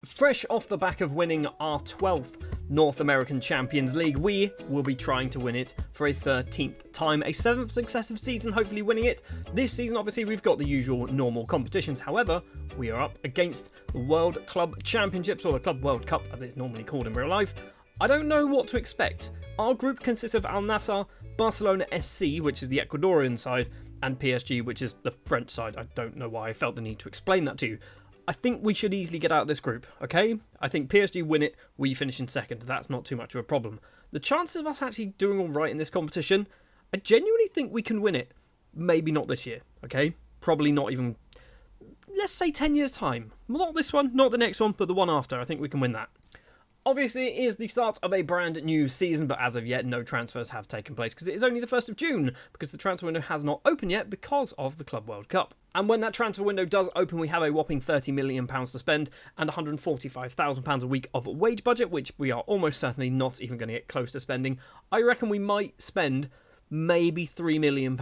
Fresh off the back of winning our 12th North American Champions League, we will be trying to win it for a 13th time, a 7th successive season, hopefully winning it. This season, obviously, we've got the usual normal competitions. However, we are up against the World Club Championships, or the Club World Cup, as it's normally called in real life. I don't know what to expect. Our group consists of Al Nassr, Barcelona SC, which is the Ecuadorian side, and PSG, which is the French side. I don't know why I felt the need to explain that to you. I think we should easily get out of this group, okay? I think PSG win it, we finish in second. That's not too much of a problem. The chances of us actually doing all right in this competition, I genuinely think we can win it. Maybe not this year, okay? Probably not even, let's say 10 years' time. Not this one, not the next one, but the one after. I think we can win that. Obviously, it is the start of a brand new season, but as of yet, no transfers have taken place because it is only the 1st of June, because the transfer window has not opened yet because of the Club World Cup. And when that transfer window does open, we have a whopping £30 million to spend and £145,000 a week of wage budget, which we are almost certainly not even going to get close to spending. I reckon we might spend maybe £3 million.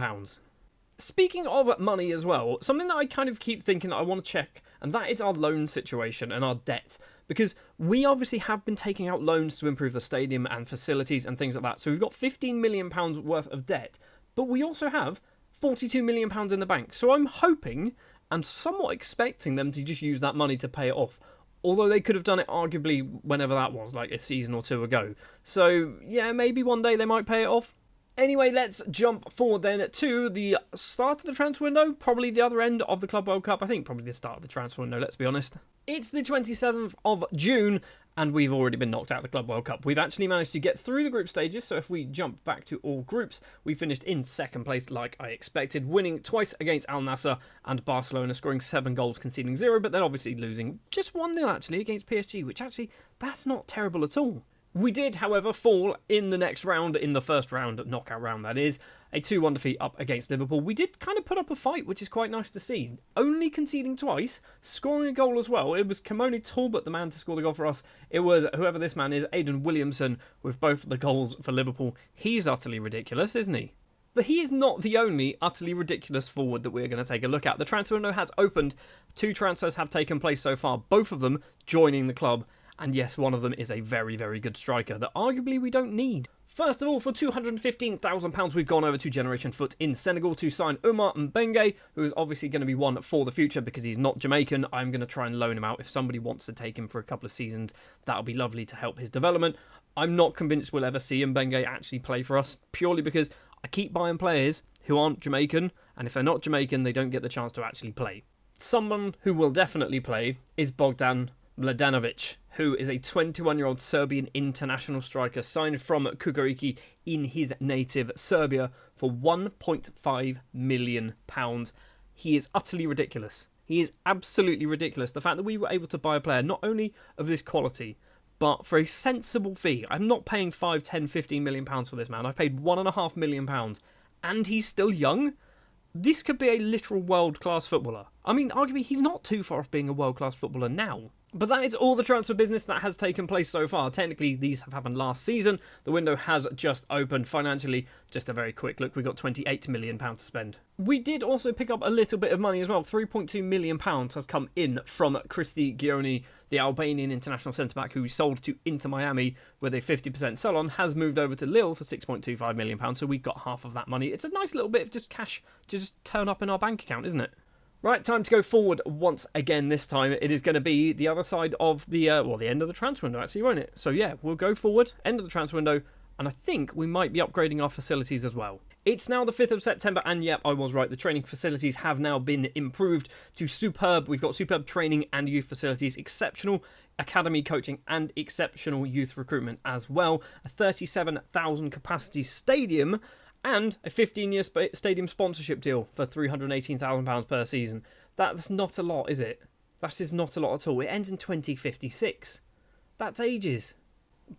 Speaking of money as well, something that I kind of keep thinking I want to check, and that is our loan situation and our debt. Because we obviously have been taking out loans to improve the stadium and facilities and things like that. So we've got £15 million worth of debt, but we also have £42 million in the bank. So I'm hoping and somewhat expecting them to just use that money to pay it off. Although they could have done it arguably whenever that was, like a season or two ago. So yeah, maybe one day they might pay it off. Anyway, let's jump forward then to the start of the transfer window, probably the other end of the Club World Cup. I think probably the start of the transfer window, let's be honest. It's the 27th of June, and we've already been knocked out of the Club World Cup. We've actually managed to get through the group stages, so if we jump back to all groups, we finished in second place like I expected, winning twice against Al Nassr and Barcelona, scoring 7 goals, conceding 0, but then obviously losing just 1-0 actually against PSG, which actually, that's not terrible at all. We did, however, fall in the next round, in the first round, knockout round that is, a 2-1 defeat up against Liverpool. We did kind of put up a fight, which is quite nice to see. Only conceding twice, scoring a goal as well. It was Kimoni Talbot, the man to score the goal for us. It was, whoever this man is, Aidan Williamson, with both the goals for Liverpool. He's utterly ridiculous, isn't he? But he is not the only utterly ridiculous forward that we're going to take a look at. The transfer window has opened. 2 transfers have taken place so far, both of them joining the club. And yes, one of them is a very, very good striker that arguably we don't need. First of all, for £215,000, we've gone over to Generation Foot in Senegal to sign Omar Mbengue, who is obviously going to be one for the future because he's not Jamaican. I'm going to try and loan him out. If somebody wants to take him for a couple of seasons, that'll be lovely to help his development. I'm not convinced we'll ever see Mbengue actually play for us, purely because I keep buying players who aren't Jamaican, and if they're not Jamaican, they don't get the chance to actually play. Someone who will definitely play is Bogdan Mladenovic, who is a 21-year-old Serbian international striker signed from Kukuriki in his native Serbia for £1.5 million. He is utterly ridiculous. He is absolutely ridiculous. The fact that we were able to buy a player not only of this quality, but for a sensible fee. I'm not paying 5, 10, 15 million pounds for this man. I've paid £1.5 million, and he's still young. This could be a literal world-class footballer. I mean, arguably, he's not too far off being a world-class footballer now. But that is all the transfer business that has taken place so far. Technically, these have happened last season. The window has just opened. Financially, just a very quick look, we got £28 million to spend. We did also pick up a little bit of money as well. £3.2 million has come in from Christy Gioni, the Albanian international centre-back who we sold to Inter Miami with a 50% sell-on, has moved over to Lille for £6.25 million. So we've got half of that money. It's a nice little bit of just cash to just turn up in our bank account, isn't it? Right, time to go forward once again. This time it is going to be the other side of the end of the transfer window, actually, won't it? So yeah, we'll go forward, end of the transfer window, and I think we might be upgrading our facilities as well. It's now the 5th of September, and yep, I was right. The training facilities have now been improved to superb. We've got superb training and youth facilities, exceptional academy coaching, and exceptional youth recruitment as well. A 37,000 capacity stadium, and a 15-year stadium sponsorship deal for £318,000 per season. That's not a lot, is it? That is not a lot at all. It ends in 2056. That's ages.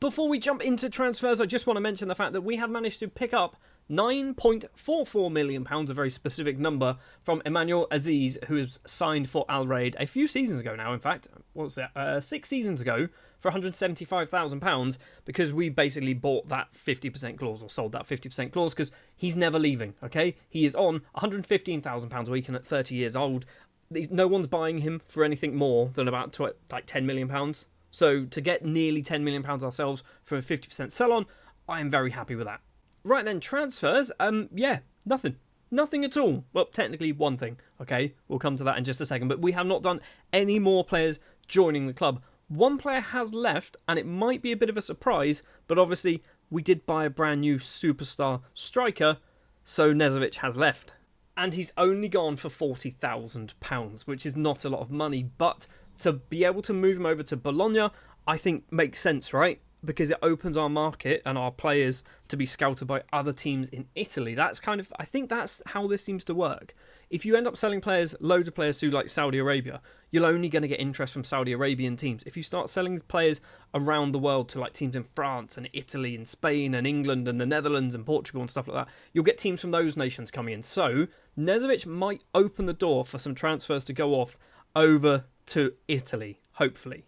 Before we jump into transfers, I just want to mention the fact that we have managed to pick up £9.44 million, a very specific number, from Emmanuel Aziz, who is signed for Al Raid a few seasons ago now, in fact. What's that? 6 seasons ago for £175,000, because we basically bought that 50% clause, or sold that 50% clause, because he's never leaving, okay? He is on £115,000 a week, and at 30 years old, no one's buying him for anything more than about like £10 million. So to get nearly £10 million ourselves for a 50% sell-on, I am very happy with that. Right then, transfers, yeah, nothing. Nothing at all. Well, technically one thing, okay? We'll come to that in just a second, but we have not done any more players joining the club. One player has left, and it might be a bit of a surprise, but obviously we did buy a brand new superstar striker, so Nezovic has left. And he's only gone for £40,000, which is not a lot of money, but to be able to move him over to Bologna, I think makes sense, right? Because it opens our market and our players to be scouted by other teams in Italy. That's kind of, I think that's how this seems to work. If you end up selling players, loads of players to like Saudi Arabia, you're only going to get interest from Saudi Arabian teams. If you start selling players around the world to like teams in France and Italy and Spain and England and the Netherlands and Portugal and stuff like that, you'll get teams from those nations coming in. So Nezovic might open the door for some transfers to go off over to Italy, hopefully.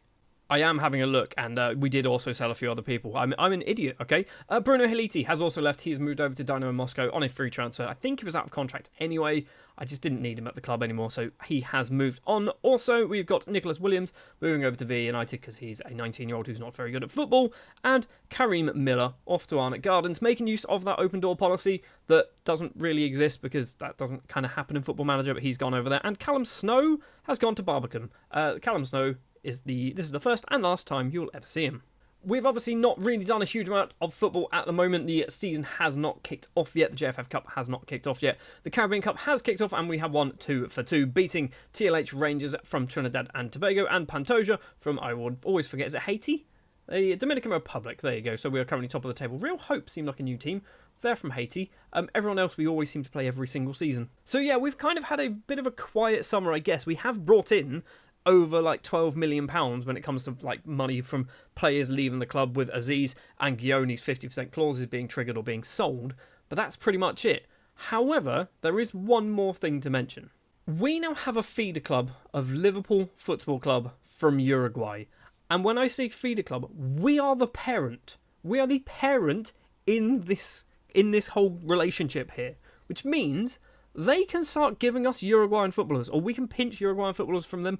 I am having a look, and we did also sell a few other people. I'm an idiot, okay? Bruno Hiliti has also left. He's moved over to Dynamo Moscow on a free transfer. I think he was out of contract anyway. I just didn't need him at the club anymore, so he has moved on. Also, we've got Nicholas Williams moving over to VA United because he's a 19-year-old who's not very good at football. And Karim Miller off to Arnott Gardens, making use of that open door policy that doesn't really exist because that doesn't kind of happen in Football Manager, but he's gone over there. And Callum Snow has gone to Barbican. Callum Snow this is the first and last time you'll ever see him. We've obviously not really done a huge amount of football at the moment. The season has not kicked off yet. The JFF Cup has not kicked off yet. The Caribbean Cup has kicked off, and we have won 2-2, beating TLH Rangers from Trinidad and Tobago and Pantoja from, I would always forget, is it Haiti? The Dominican Republic, there you go. So we are currently top of the table. Real Hope seem like a new team. They're from Haiti. Everyone else we always seem to play every single season. So yeah, we've kind of had a bit of a quiet summer, I guess. We have brought in over like £12 million when it comes to like money from players leaving the club, with Aziz and Guioni's 50% clauses being triggered or being sold, but that's pretty much it. However, there is one more thing to mention. We now have a feeder club of Liverpool Football Club from Uruguay, and when I say feeder club, we are the parent. We are the parent in this whole relationship here, which means they can start giving us Uruguayan footballers, or we can pinch Uruguayan footballers from them.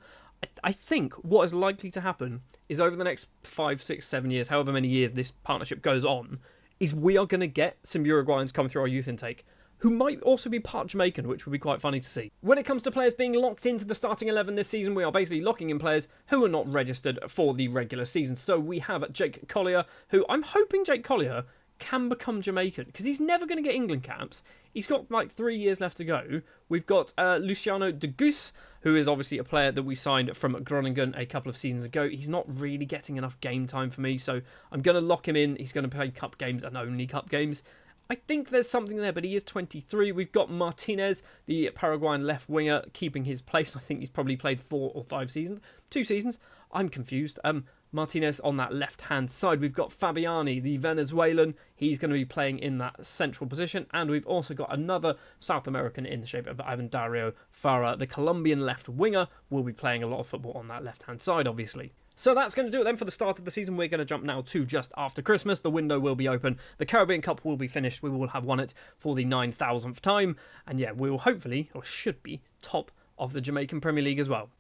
I think what is likely to happen is over the next 5, 6, 7 years, however many years this partnership goes on, is we are going to get some Uruguayans coming through our youth intake who might also be part Jamaican, which would be quite funny to see. When it comes to players being locked into the starting 11 this season, we are basically locking in players who are not registered for the regular season. So we have Jake Collier, who I'm hoping Jake Collier can become Jamaican, because he's never going to get England caps. He's got like 3 years left to go. We've got Luciano de Goose, who is obviously a player that we signed from Groningen a couple of seasons ago. He's not really getting enough game time for me, so I'm going to lock him in. He's going to play cup games and only cup games. I think there's something there, but he is 23. We've got Martinez, the Paraguayan left winger, keeping his place. I think he's probably played 4 or 5 seasons. 2 seasons. I'm confused. Martinez on that left-hand side. We've got Fabiani, the Venezuelan. He's going to be playing in that central position. And we've also got another South American in the shape of Ivan Dario Farah. The Colombian left winger will be playing a lot of football on that left-hand side, obviously. So that's going to do it then for the start of the season. We're going to jump now to just after Christmas. The window will be open. The Caribbean Cup will be finished. We will have won it for the 9,000th time. And yeah, we will hopefully, or should be, top of the Jamaican Premier League as well.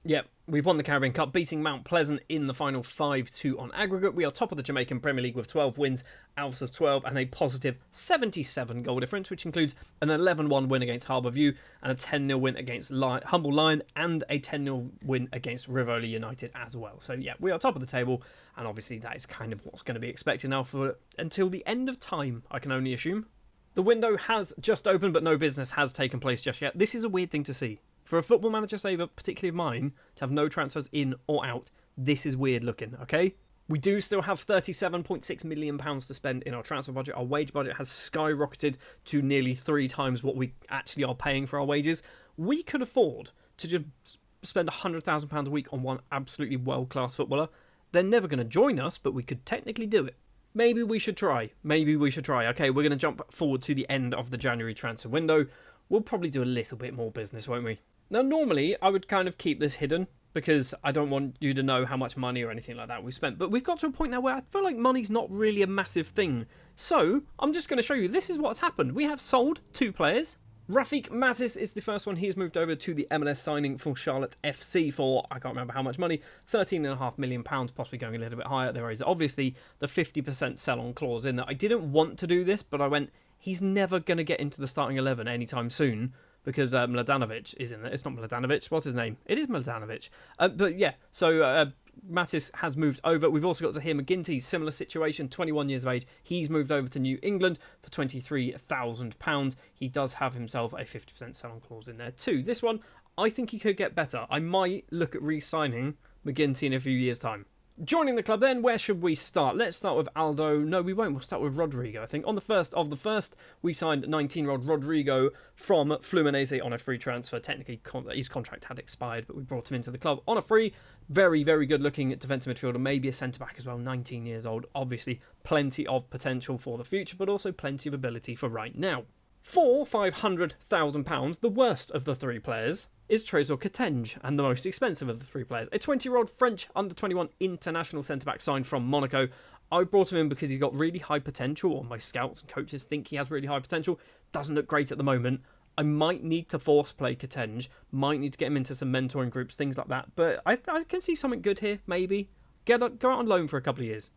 Yep, we've won the Caribbean Cup, beating Mount Pleasant in the final 5-2 on aggregate. We are top of the Jamaican Premier League with 12 wins out of 12 and a positive 77 goal difference, which includes an 11-1 win against Harbour View and a 10-0 win against Humble Lion and a 10-0 win against Rivoli United as well. So yeah, we are top of the table, and obviously that is kind of what's going to be expected now for until the end of time, I can only assume. The window has just opened, but no business has taken place just yet. This is a weird thing to see. For a Football Manager saver, particularly of mine, to have no transfers in or out, this is weird looking, okay? We do still have £37.6 million to spend in our transfer budget. Our wage budget has skyrocketed to nearly 3 times what we actually are paying for our wages. We could afford to just spend £100,000 a week on one absolutely world-class footballer. They're never going to join us, but we could technically do it. Maybe we should try. Okay, we're going to jump forward to the end of the January transfer window. We'll probably do a little bit more business, won't we? Now, normally, I would kind of keep this hidden because I don't want you to know how much money or anything like that we spent. But we've got to a point now where I feel like money's not really a massive thing. So, I'm just going to show you. This is what's happened. We have sold 2 players. Rafik Mattis is the first one. He's moved over to the MLS signing for Charlotte FC for, I can't remember how much money, £13.5 million, possibly going a little bit higher. There is obviously the 50% sell-on clause in there. I didn't want to do this, but I went, he's never going to get into the starting 11 anytime soon because Mladenovic is in there. It's not Mladenovic. What's his name? It is Mladenovic. But yeah, so Mattis has moved over. We've also got Zahir McGinty, similar situation, 21 years of age. He's moved over to New England for £23,000. He does have himself a 50% sell-on clause in there too. This one, I think he could get better. I might look at re-signing McGinty in a few years' time. Joining the club then, where should we start? Let's start with Aldo. No, we won't. We'll start with Rodrigo, I think. On the first of the first, we signed 19-year-old Rodrigo from Fluminense on a free transfer. Technically, his contract had expired, but we brought him into the club on a free. Very, very good-looking defensive midfielder, maybe a centre-back as well, 19 years old. Obviously, plenty of potential for the future, but also plenty of ability for right now. For £500,000, the worst of the three players is Trésor Ketenge, and the most expensive of the three players. A 20-year-old French under-21 international centre-back signed from Monaco. I brought him in because he's got really high potential, or my scouts and coaches think he has really high potential. Doesn't look great at the moment. I might need to force play Ketenge, might need to get him into some mentoring groups, things like that. But I can see something good here, maybe. Go out on loan for a couple of years.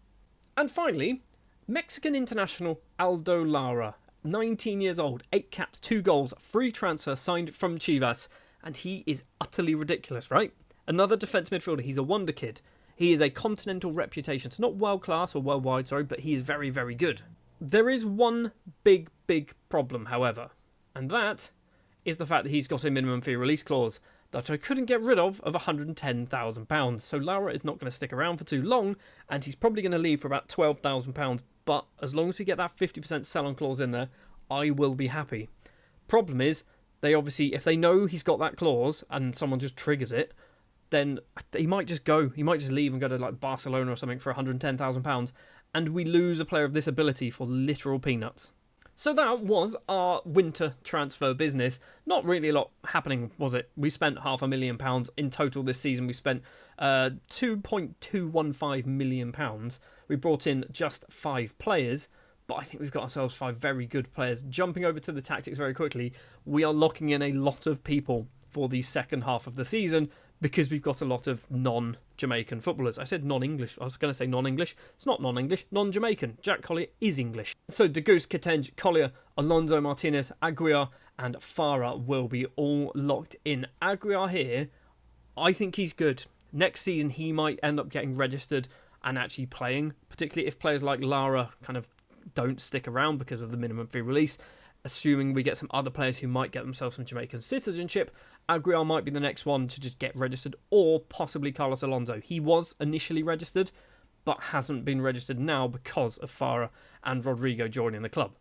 And finally, Mexican international Aldo Lara. 19 years old, 8 caps, 2 goals, free transfer signed from Chivas. And he is utterly ridiculous, right? Another defence midfielder. He's a Wonderkid. He is a continental reputation. So not world-class or worldwide, sorry, but he is very, very good. There is one big, big problem, however. And that is the fact that he's got a minimum fee release clause that I couldn't get rid of £110,000. So Lara is not going to stick around for too long, and he's probably going to leave for about £12,000. But as long as we get that 50% sell-on clause in there, I will be happy. Problem is, they obviously, if they know he's got that clause and someone just triggers it, then he might just go. He might just leave and go to like Barcelona or something for £110,000, and we lose a player of this ability for literal peanuts. So that was our winter transfer business. Not really a lot happening, was it? We spent £500,000 in total this season. We spent £2.215 million. We brought in just 5 players, but I think we've got ourselves 5 very good players. Jumping over to the tactics very quickly, we are locking in a lot of people for the second half of the season because we've got a lot of non-Jamaican footballers. I said non-English. I was going to say non-English. It's not non-English. Non-Jamaican. Jack Collier is English. So Degoose, Ketenge, Collier, Alonso Martinez, Aguiar and Farah will be all locked in. Aguiar here, I think he's good. Next season, he might end up getting registered and actually playing, particularly if players like Lara kind of don't stick around because of the minimum fee release. Assuming we get some other players who might get themselves some Jamaican citizenship, Aguiar might be the next one to just get registered, or possibly Carlos Alonso. He was initially registered, but hasn't been registered now because of Farah and Rodrigo joining the club.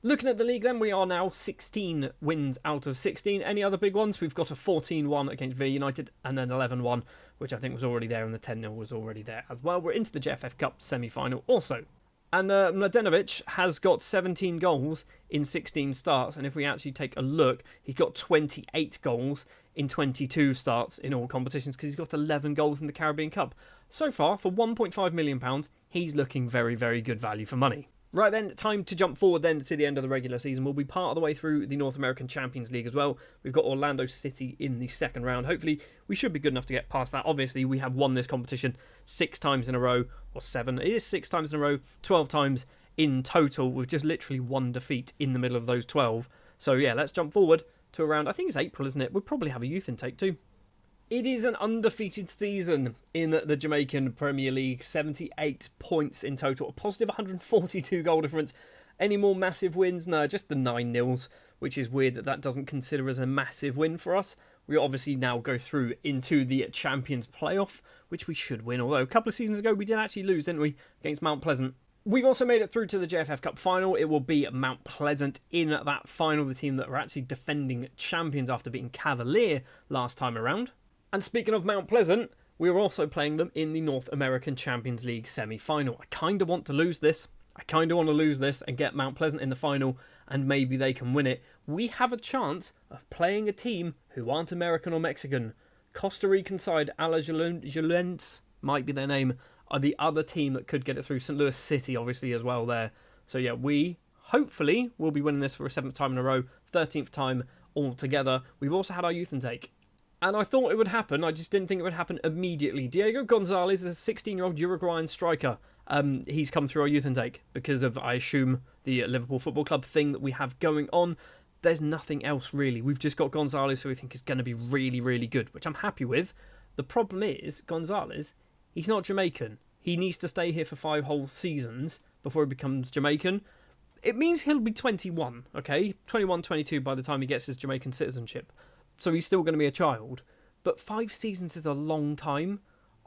Looking at the league then, we are now 16 wins out of 16. Any other big ones? We've got a 14-1 against V United and an 11-1, which I think was already there, and the 10-0 was already there as well. We're into the JFF Cup semi-final also. And Mladenovic has got 17 goals in 16 starts. And if we actually take a look, he's got 28 goals in 22 starts in all competitions because he's got 11 goals in the Caribbean Cup. So far, for £1.5 million, he's looking very, very good value for money. Right then, time to jump forward then to the end of the regular season. We'll be part of the way through the North American Champions League as well. We've got Orlando City in the second round. Hopefully, we should be good enough to get past that. Obviously, we have won this competition 6 times in a row, or 7. It is 6 times in a row, 12 times in total, with just literally 1 defeat in the middle of those 12. So yeah, let's jump forward to around, I think it's April, isn't it? We'll probably have a youth intake too. It is an undefeated season in the Jamaican Premier League. 78 points in total. A positive 142 goal difference. Any more massive wins? No, just the 9-0s, which is weird that doesn't consider as a massive win for us. We obviously now go through into the Champions playoff, which we should win. Although a couple of seasons ago, we did actually lose, didn't we, against Mount Pleasant. We've also made it through to the JFF Cup final. It will be Mount Pleasant in that final, the team that were actually defending champions after beating Cavalier last time around. And speaking of Mount Pleasant, we are also playing them in the North American Champions League semi-final. I kind of want to lose this. And get Mount Pleasant in the final, and maybe they can win it. We have a chance of playing a team who aren't American or Mexican. Costa Rican side, Alajuelense, might be their name, are the other team that could get it through. St. Louis City, obviously, as well there. So yeah, we hopefully will be winning this for a 7th time in a row. 13th time altogether. We've also had our youth intake. And I thought it would happen, I just didn't think it would happen immediately. Diego Gonzalez is a 16-year-old Uruguayan striker. He's come through our youth intake because of, I assume, the Liverpool Football Club thing that we have going on. There's nothing else really. We've just got Gonzalez, who we think is going to be really, really good, which I'm happy with. The problem is, Gonzalez, he's not Jamaican. He needs to stay here for 5 whole seasons before he becomes Jamaican. It means he'll be 21, okay? 21, 22 by the time he gets his Jamaican citizenship. So he's still going to be a child. But 5 seasons is a long time.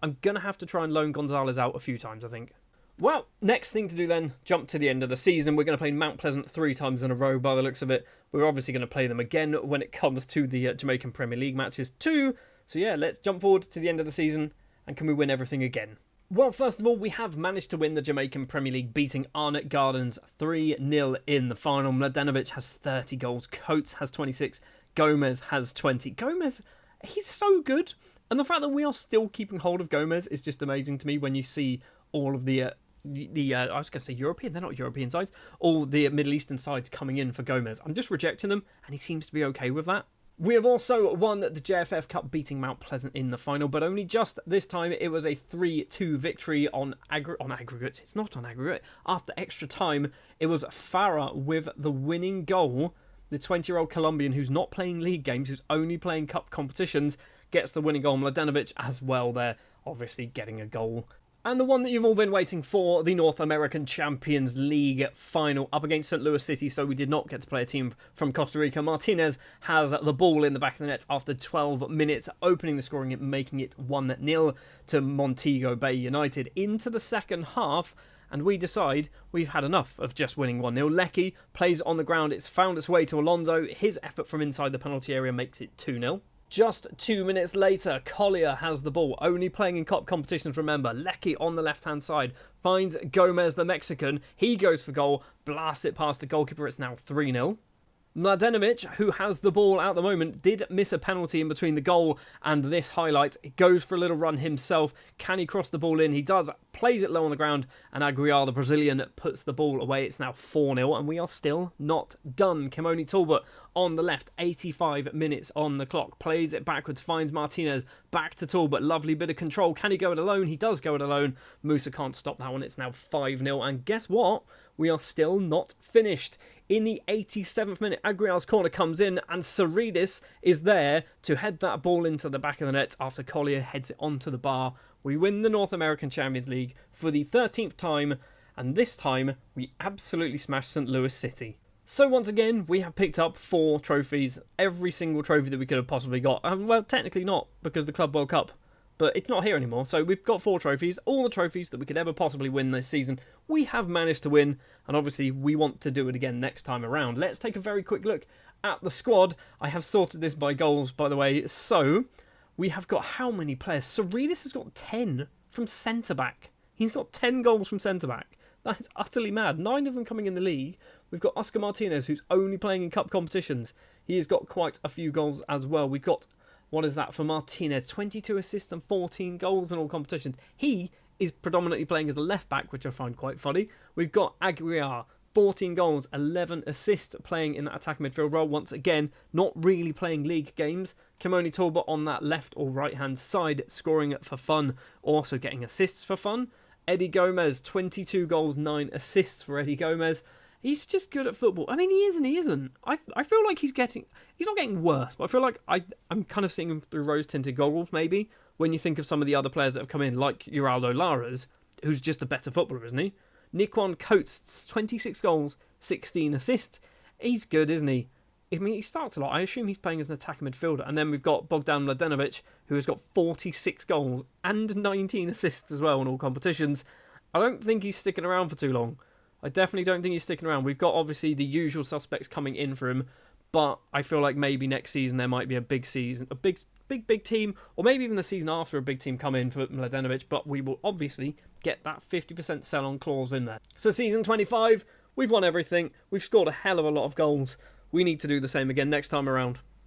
I'm going to have to try and loan Gonzalez out a few times, I think. Well, next thing to do then, jump to the end of the season. We're going to play Mount Pleasant 3 times in a row by the looks of it. We're obviously going to play them again when it comes to the Jamaican Premier League matches too. So yeah, let's jump forward to the end of the season, and can we win everything again? Well, first of all, we have managed to win the Jamaican Premier League, beating Arnett Gardens 3-0 in the final. Mladenovic has 30 goals, Coates has 26, Gomez has 20. Gomez, he's so good. And the fact that we are still keeping hold of Gomez is just amazing to me when you see all of the I was going to say European, they're not European sides, all the Middle Eastern sides coming in for Gomez. I'm just rejecting them, and he seems to be okay with that. We have also won the JFF Cup, beating Mount Pleasant in the final, but only just this time. It was a 3-2 victory on aggregate. It's not on aggregate. After extra time, it was Farah with the winning goal. The 20-year-old Colombian who's not playing league games, who's only playing cup competitions, gets the winning goal. Mladenovic as well there, obviously getting a goal. And the one that you've all been waiting for, the North American Champions League final up against St. Louis City, so we did not get to play a team from Costa Rica. Martinez has the ball in the back of the net after 12 minutes, opening the scoring and making it 1-0 to Montego Bay United into the second half. And we decide we've had enough of just winning 1-0. Lecky plays on the ground. It's found its way to Alonso. His effort from inside the penalty area makes it 2-0. Just 2 minutes later, Collier has the ball, only playing in cup competitions, remember. Lecky on the left-hand side finds Gomez, the Mexican. He goes for goal, blasts it past the goalkeeper. It's now 3-0. Mladenovic, who has the ball at the moment, did miss a penalty in between the goal and this highlight. He goes for a little run himself. Can he cross the ball in? He does. Plays it low on the ground, and Aguiar, the Brazilian, puts the ball away. It's now 4-0, and we are still not done. Kimoni Talbot on the left, 85 minutes on the clock. Plays it backwards, finds Martinez. Back to Talbot. Lovely bit of control. Can he go it alone? He does go it alone. Musa can't stop that one. It's now 5-0, and guess what? We are still not finished. In the 87th minute, Aguiar's corner comes in, and Saridis is there to head that ball into the back of the net after Collier heads it onto the bar. We win the North American Champions League for the 13th time, and this time we absolutely smashed St. Louis City. So once again, we have picked up 4 trophies, every single trophy that we could have possibly got. Well, technically not, because the Club World Cup. But it's not here anymore, so we've got 4 trophies, all the trophies that we could ever possibly win this season. We have managed to win, and obviously we want to do it again next time around. Let's take a very quick look at the squad. I have sorted this by goals, by the way. So, we have got how many players? Saridis has got 10 from centre-back. He's got 10 goals from centre-back. That is utterly mad. 9 of them coming in the league. We've got Oscar Martinez, who's only playing in cup competitions. He has got quite a few goals as well. We've got... What is that for Martinez? 22 assists and 14 goals in all competitions. He is predominantly playing as a left-back, which I find quite funny. We've got Aguiar, 14 goals, 11 assists, playing in that attacking midfield role. Once again, not really playing league games. Kimoni Talbot on that left or right-hand side, scoring for fun, also getting assists for fun. Eddie Gomez, 22 goals, 9 assists for Eddie Gomez. He's just good at football. I mean, he is and he isn't. I feel like he's not getting worse, but I feel like I'm kind of seeing him through rose-tinted goggles, maybe, when you think of some of the other players that have come in, like Geraldo Laras, who's just a better footballer, isn't he? Niquan Coates, 26 goals, 16 assists. He's good, isn't he? I mean, he starts a lot. I assume he's playing as an attacking midfielder. And then we've got Bogdan Mladenovic, who has got 46 goals and 19 assists as well in all competitions. I don't think he's sticking around for too long. I definitely don't think he's sticking around. We've got, obviously, the usual suspects coming in for him, but I feel like maybe next season there might be a big season, a big team, or maybe even the season after a big team come in for Mladenovic, but we will obviously get that 50% sell-on clause in there. So season 25, we've won everything. We've scored a hell of a lot of goals. We need to do the same again next time around.